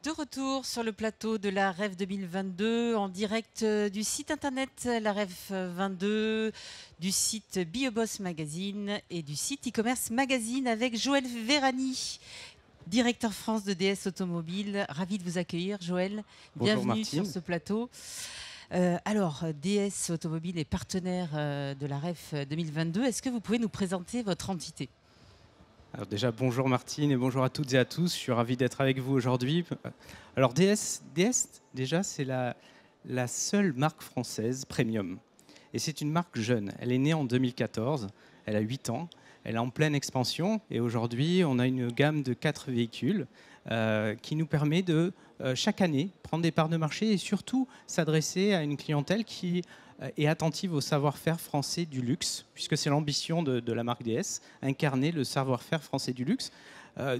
De retour sur le plateau de la REF 2022 en direct du site internet la REF 22, du site BioBoss Magazine et du site e-commerce Magazine avec Joël Vérani, directeur France de DS Automobile. Ravi de vous accueillir, Joël. Bonjour Bienvenue sur Martine. ce plateau. Alors, DS Automobile est partenaire de la REF 2022. Est-ce que vous pouvez nous présenter votre entité ? Alors déjà, bonjour Martine et bonjour à toutes et à tous. Je suis ravi d'être avec vous aujourd'hui. Alors DS déjà, c'est la seule marque française premium. Et c'est une marque jeune. Elle est née en 2014, elle a 8 ans, elle est en pleine expansion. Et aujourd'hui, on a une gamme de 4 véhicules qui nous permet de, chaque année, prendre des parts de marché et surtout s'adresser à une clientèle qui est attentive au savoir-faire français du luxe, puisque c'est l'ambition de la marque DS, incarner le savoir-faire français du luxe,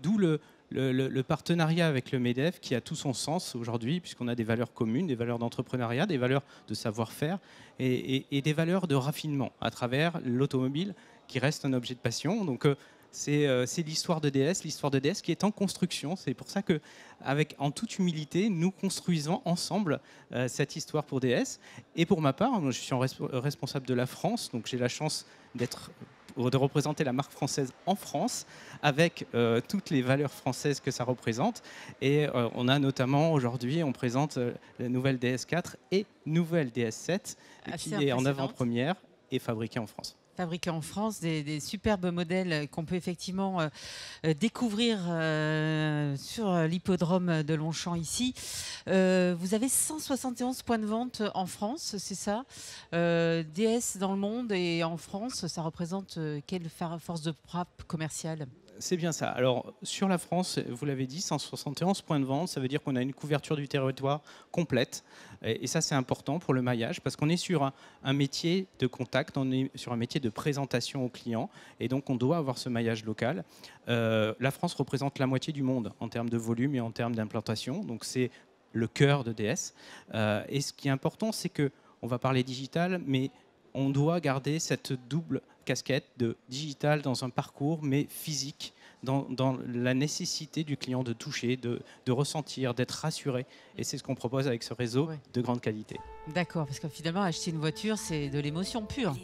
d'où le partenariat avec le MEDEF qui a tout son sens aujourd'hui, puisqu'on a des valeurs communes, des valeurs d'entrepreneuriat, des valeurs de savoir-faire et des valeurs de raffinement à travers l'automobile qui reste un objet de passion. Donc c'est l'histoire de DS qui est en construction. C'est pour ça que, en toute humilité, nous construisons ensemble cette histoire pour DS. Et pour ma part, moi, je suis responsable de la France, donc j'ai la chance de représenter la marque française en France avec toutes les valeurs françaises que ça représente. Et on a notamment aujourd'hui, on présente la nouvelle DS4 et nouvelle DS7 qui est en avant-première et fabriquée en France. Fabriqués en France, des superbes modèles qu'on peut effectivement découvrir sur l'hippodrome de Longchamp ici. Vous avez 171 points de vente en France, c'est ça, DS dans le monde et en France, ça représente quelle force de frappe commerciale ? C'est bien ça. Alors, sur la France, vous l'avez dit, 171 points de vente, ça veut dire qu'on a une couverture du territoire complète. Et ça, c'est important pour le maillage, parce qu'on est sur un métier de contact, on est sur un métier de présentation aux clients, et donc on doit avoir ce maillage local. La France représente la moitié du monde en termes de volume et en termes d'implantation, donc c'est le cœur de DS. Et ce qui est important, c'est qu'on va parler digital, mais on doit garder cette double casquette de digital dans un parcours, mais physique, dans la nécessité du client de toucher, de ressentir, d'être rassuré. Et c'est ce qu'on propose avec ce réseau de grande qualité. D'accord, parce que finalement, acheter une voiture, c'est de l'émotion pure.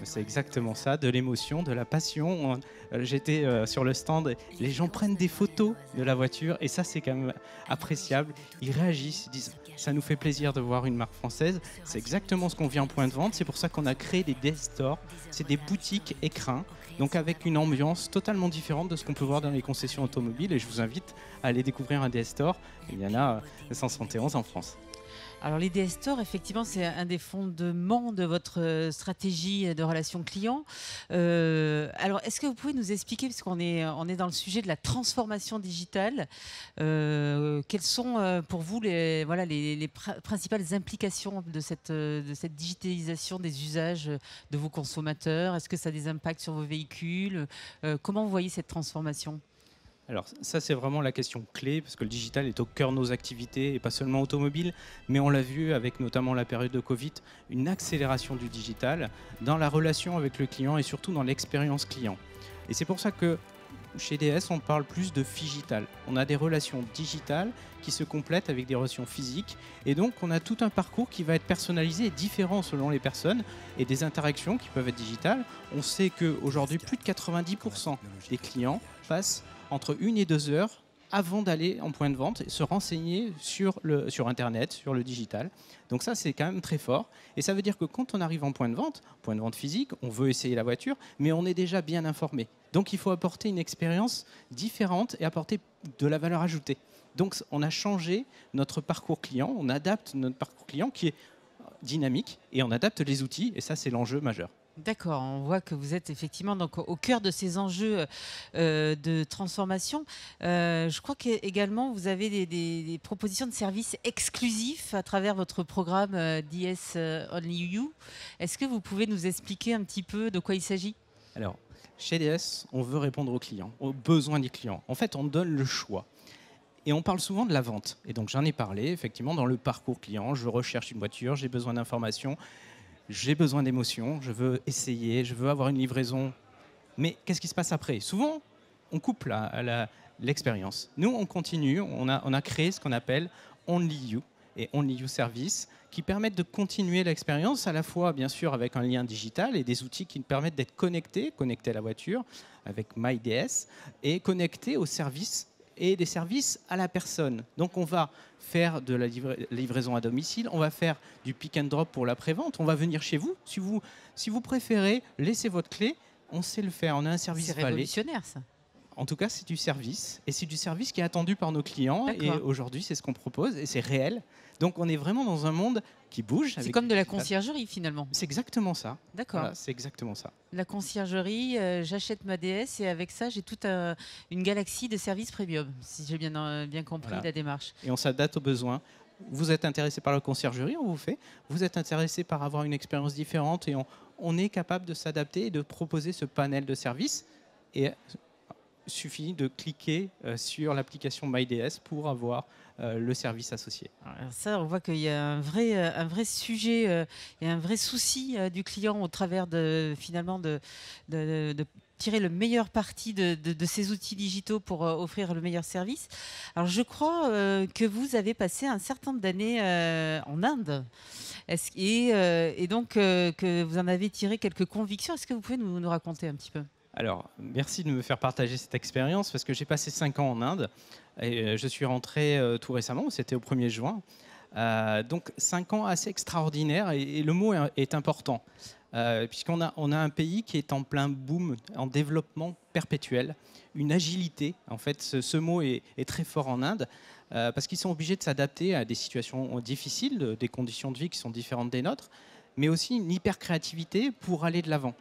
C'est exactement ça, de l'émotion, de la passion. J'étais sur le stand, les gens prennent des photos de la voiture et ça, c'est quand même appréciable. Ils réagissent, ils disent ça nous fait plaisir de voir une marque française. C'est exactement ce qu'on vit en point de vente. C'est pour ça qu'on a créé des DS Stores. C'est des boutiques écrins, donc avec une ambiance totalement différente de ce qu'on peut voir dans les concessions automobiles. Et je vous invite à aller découvrir un DS Store. Il y en a 171 en France. Alors les DS Stores, effectivement, c'est un des fondements de votre stratégie de relations clients. Alors, est-ce que vous pouvez nous expliquer, puisqu'on est dans le sujet de la transformation digitale, quelles sont pour vous les principales implications de cette digitalisation des usages de vos consommateurs ? Est-ce que ça a des impacts sur vos véhicules ? Comment vous voyez cette transformation ? Alors ça, c'est vraiment la question clé, parce que le digital est au cœur de nos activités, et pas seulement automobile, mais on l'a vu avec notamment la période de Covid, une accélération du digital dans la relation avec le client et surtout dans l'expérience client. Et c'est pour ça que chez DS, on parle plus de phygital. On a des relations digitales qui se complètent avec des relations physiques, et donc on a tout un parcours qui va être personnalisé et différent selon les personnes, et des interactions qui peuvent être digitales. On sait qu'aujourd'hui, plus de 90% des clients passent entre 1 et 2 heures avant d'aller en point de vente et se renseigner sur Internet, sur le digital. Donc ça, c'est quand même très fort. Et ça veut dire que quand on arrive en point de vente physique, on veut essayer la voiture, mais on est déjà bien informé. Donc il faut apporter une expérience différente et apporter de la valeur ajoutée. Donc on a changé notre parcours client, on adapte notre parcours client qui est dynamique et on adapte les outils, et ça, c'est l'enjeu majeur. D'accord, on voit que vous êtes effectivement donc au cœur de ces enjeux de transformation. Je crois qu'également vous avez des propositions de services exclusifs à travers votre programme DS Only You. Est-ce que vous pouvez nous expliquer un petit peu de quoi il s'agit ? Alors, chez DS, on veut répondre aux clients, aux besoins des clients. En fait, on donne le choix. Et on parle souvent de la vente. Et donc, j'en ai parlé, effectivement, dans le parcours client. Je recherche une voiture, j'ai besoin d'informations. J'ai besoin d'émotions, je veux essayer, je veux avoir une livraison. Mais qu'est-ce qui se passe après ? Souvent, on coupe l'expérience. Nous, on continue, on a créé ce qu'on appelle Only You et Only You Service, qui permettent de continuer l'expérience, à la fois bien sûr avec un lien digital et des outils qui nous permettent d'être connectés à la voiture avec MyDS et connectés aux services et des services à la personne. Donc on va faire de la livraison à domicile, on va faire du pick and drop pour l'après-vente, on va venir chez vous. Si vous préférez, laissez votre clé, on sait le faire, on a un service C'est valet. révolutionnaire ça. En tout cas, c'est du service, et c'est du service qui est attendu par nos clients, et aujourd'hui, c'est ce qu'on propose, et c'est réel. Donc, on est vraiment dans un monde qui bouge. C'est comme de la conciergerie, finalement. C'est exactement ça. D'accord. Voilà, c'est exactement ça. La conciergerie, j'achète ma DS, et avec ça, j'ai toute une galaxie de services premium, si j'ai bien compris la démarche. Et on s'adapte aux besoins. Vous êtes intéressé par la conciergerie, on vous fait. Vous êtes intéressé par avoir une expérience différente, et on est capable de s'adapter et de proposer ce panel de services. Et suffit de cliquer sur l'application MyDS pour avoir le service associé. Alors ça, on voit qu'il y a un vrai sujet et un vrai souci du client au travers finalement de tirer le meilleur parti de ces outils digitaux pour offrir le meilleur service. Alors je crois que vous avez passé un certain nombre d'années en Inde. Et donc que vous en avez tiré quelques convictions. Est-ce que vous pouvez nous raconter un petit peu ? Alors, merci de me faire partager cette expérience parce que j'ai passé 5 ans en Inde et je suis rentré tout récemment, c'était au 1er juin. Donc 5 ans assez extraordinaires et le mot est important puisqu'on a un pays qui est en plein boom, en développement perpétuel, une agilité. En fait, ce mot est très fort en Inde parce qu'ils sont obligés de s'adapter à des situations difficiles, des conditions de vie qui sont différentes des nôtres, mais aussi une hyper-créativité pour aller de l'avant.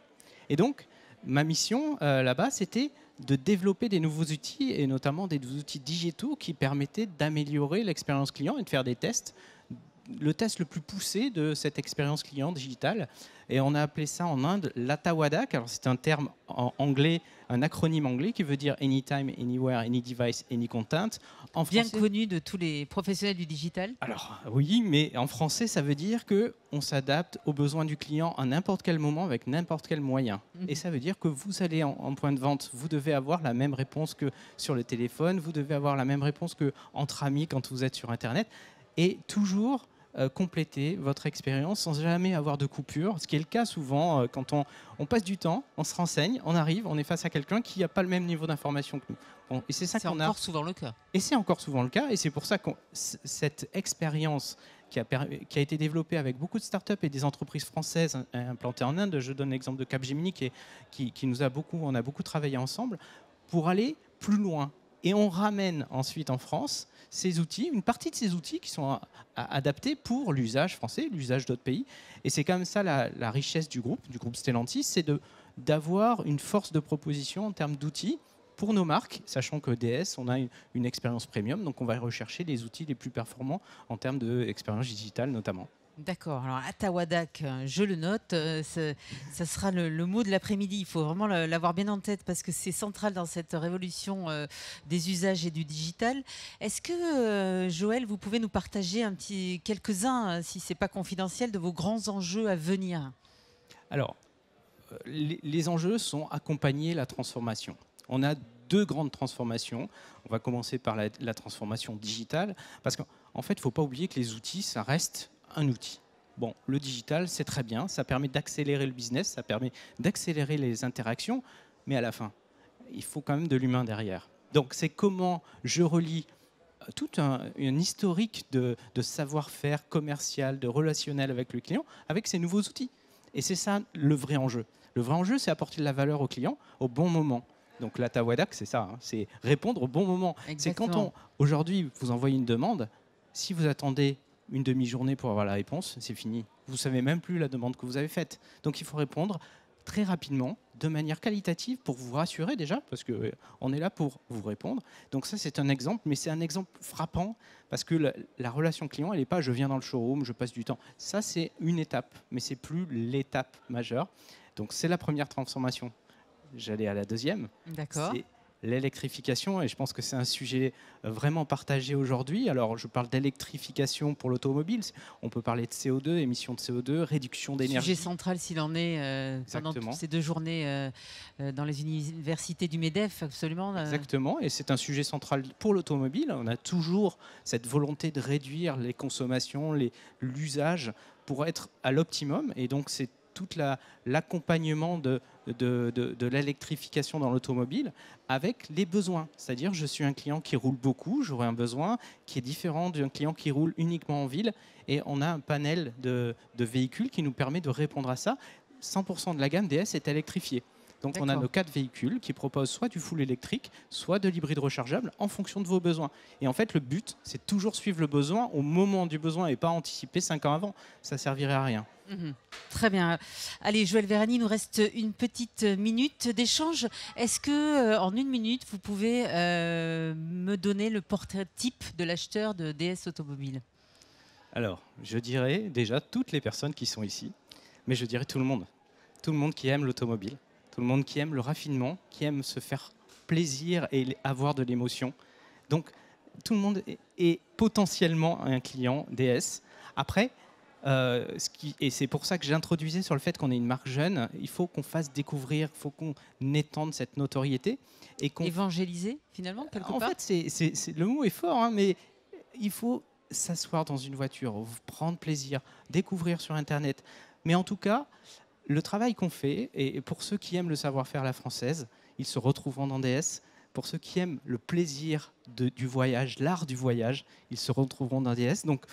Et donc, ma mission là-bas, c'était de développer des nouveaux outils et notamment des outils digitaux qui permettaient d'améliorer l'expérience client et de faire des tests. Le test le plus poussé de cette expérience client digitale. Et on a appelé ça en Inde l'Atawadak. Alors c'est un terme en anglais, un acronyme anglais qui veut dire Anytime, Anywhere, Any Device, Any Content. En bien français, connu de tous les professionnels du digital. Alors oui, mais en français, ça veut dire qu'on s'adapte aux besoins du client à n'importe quel moment avec n'importe quel moyen. Et ça veut dire que vous allez en point de vente, vous devez avoir la même réponse que sur le téléphone, vous devez avoir la même réponse qu'entre amis quand vous êtes sur Internet. Et toujours compléter votre expérience sans jamais avoir de coupure, ce qui est le cas souvent quand on passe du temps, on se renseigne, on arrive, on est face à quelqu'un qui n'a pas le même niveau d'information que nous. Bon, et c'est ça qu'on a. C'est encore souvent le cas. Et c'est encore souvent le cas, et c'est pour ça que cette expérience qui a été développée avec beaucoup de startups et des entreprises françaises implantées en Inde, je donne l'exemple de Capgemini qui nous a on a beaucoup travaillé ensemble pour aller plus loin. Et on ramène ensuite en France ces outils, une partie de ces outils qui sont adaptés pour l'usage français, l'usage d'autres pays. Et c'est quand même ça la richesse du groupe Stellantis, c'est d'avoir une force de proposition en termes d'outils pour nos marques, sachant que DS, on a une expérience premium, donc on va rechercher les outils les plus performants en termes d'expérience digitale notamment. D'accord. Alors, Atawadak, je le note, ça sera le mot de l'après-midi. Il faut vraiment l'avoir bien en tête parce que c'est central dans cette révolution des usages et du digital. Est-ce que, Joël, vous pouvez nous partager quelques-uns, si ce n'est pas confidentiel, de vos grands enjeux à venir ? Alors, les enjeux sont accompagner la transformation. On a 2 grandes transformations. On va commencer par la transformation digitale parce qu'en fait, il ne faut pas oublier que les outils, ça reste un outil. Bon, le digital, c'est très bien, ça permet d'accélérer le business, ça permet d'accélérer les interactions, mais à la fin, il faut quand même de l'humain derrière. Donc, c'est comment je relie tout un historique de savoir-faire commercial, de relationnel avec le client, avec ces nouveaux outils. Et c'est ça le vrai enjeu. Le vrai enjeu, c'est apporter de la valeur au client au bon moment. Donc, l'Atawadak, c'est ça, hein, c'est répondre au bon moment. Exactement. C'est quand aujourd'hui, vous envoyez une demande, si vous attendez une demi-journée pour avoir la réponse, c'est fini. Vous ne savez même plus la demande que vous avez faite. Donc il faut répondre très rapidement, de manière qualitative, pour vous rassurer déjà, parce qu'on est là pour vous répondre. Donc ça, c'est un exemple, mais c'est un exemple frappant, parce que la relation client, elle n'est pas « je viens dans le showroom, je passe du temps ». Ça, c'est une étape, mais ce n'est plus l'étape majeure. Donc c'est la première transformation. J'allais à la deuxième. D'accord. C'est l'électrification, et je pense que c'est un sujet vraiment partagé aujourd'hui. Alors, je parle d'électrification pour l'automobile. On peut parler de CO2, émissions de CO2, réduction d'énergie. Sujet central s'il en est pendant toutes ces 2 journées dans les universités du MEDEF, absolument. Exactement, et c'est un sujet central pour l'automobile. On a toujours cette volonté de réduire les consommations, l'usage pour être à l'optimum, et donc c'est tout l'accompagnement de l'électrification dans l'automobile avec les besoins. C'est-à-dire, je suis un client qui roule beaucoup, j'aurai un besoin qui est différent d'un client qui roule uniquement en ville, et on a un panel de véhicules qui nous permet de répondre à ça. 100% de la gamme DS est électrifiée. Donc on a nos 4 véhicules qui proposent soit du full électrique, soit de l'hybride rechargeable en fonction de vos besoins. Et en fait, le but, c'est toujours suivre le besoin au moment du besoin et pas anticiper 5 ans avant. Ça ne servirait à rien. Très bien. Allez, Joël Vérani, il nous reste une petite minute d'échange. Est-ce que en 1 minute, vous pouvez me donner le portrait type de l'acheteur de DS Automobile? Alors, je dirais déjà toutes les personnes qui sont ici, mais je dirais tout le monde. Tout le monde qui aime l'automobile. Tout le monde qui aime le raffinement, qui aime se faire plaisir et avoir de l'émotion. Donc, tout le monde est potentiellement un client DS. Après, et c'est pour ça que j'introduisais sur le fait qu'on est une marque jeune, il faut qu'on fasse découvrir, il faut qu'on étende cette notoriété. Et évangéliser, finalement, quelque part. En fait, le mot est fort, hein, mais il faut s'asseoir dans une voiture, prendre plaisir, découvrir sur Internet. Mais en tout cas, le travail qu'on fait, et pour ceux qui aiment le savoir-faire à la française, ils se retrouveront dans DS. Pour ceux qui aiment le plaisir du voyage, l'art du voyage, ils se retrouveront dans DS. Donc,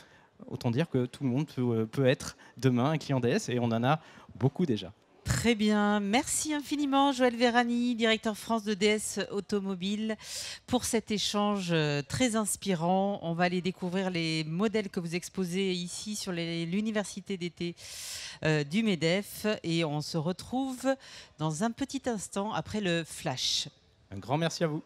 autant dire que tout le monde peut être demain un client DS, et on en a beaucoup déjà. Très bien, merci infiniment Joël Vérani, directeur France de DS Automobile, pour cet échange très inspirant. On va aller découvrir les modèles que vous exposez ici sur l'université d'été du MEDEF, et on se retrouve dans un petit instant après le flash. Un grand merci à vous.